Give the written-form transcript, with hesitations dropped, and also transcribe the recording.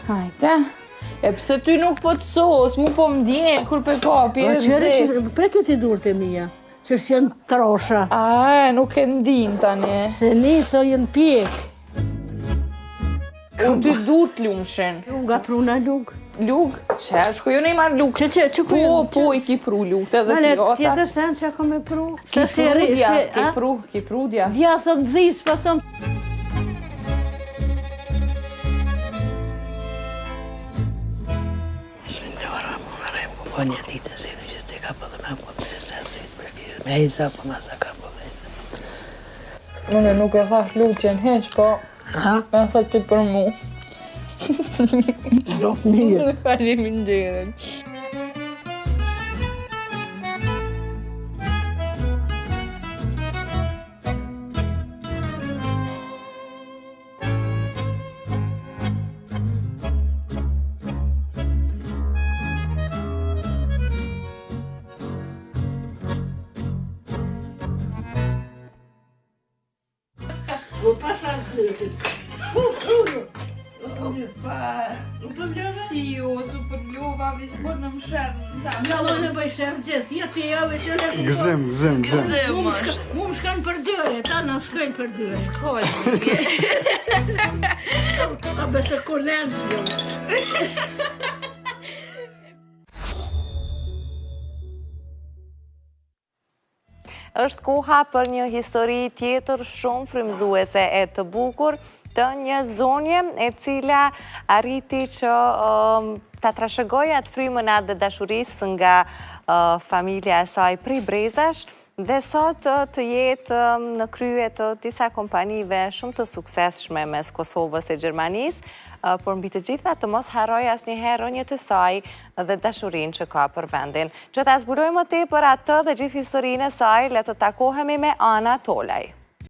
Hajde. E pse ty nuk po të sos, mu po më djenë, kur pe kapi e zë. Pre këti durët e mija, që është jenë trosha. A, nuk e ndin tani. Se niso jenë pjek. U ty dur të lumshen. Nga pruna luk. Luk? Që, shko jo ne ma luk. Që Po, i ki pru luk të dhe pjotat. Tjetër sen që ako me pru. Ki prudja. Dja thot dhis, pa thom. Bismillahirrahmanirrahim. Po një ditë se në që të ka po dhe me po të sensit për kjerë. Me hejza po ma sa ka po dhe. Unë nuk e thash luk që në heq, po e thot ti për mu. Do mirë. Faleminderit. Po pasha zëtit. Nuk përbleva? Jo, su përbleva, veç po në më shërë. Ja, në bëj shërë gjithë, ja të jave që në... Gëzëm. Mu më shkanë për dyre, ta në shkojnë për dyre. S'kojnë. A besë kulencë jo. Është koha për një histori tjetër shumë frymëzuese e të bukur të një zonje e cila arriti që ta trashëgojë atë frymën atë dhe dashurisë nga familja e saj prej Brezash dhe sot të jetë në krye të disa kompanive shumë të suksesshme mes Kosovës e Gjermanisë, por mbi të gjitha të mos harroj asnjëherë rënjët e saj dhe dashurinë që ka për vendin. Që ta zbulojmë më tepër atë dhe gjithë historinë e saj, le të takohemi me Ana Tolaj.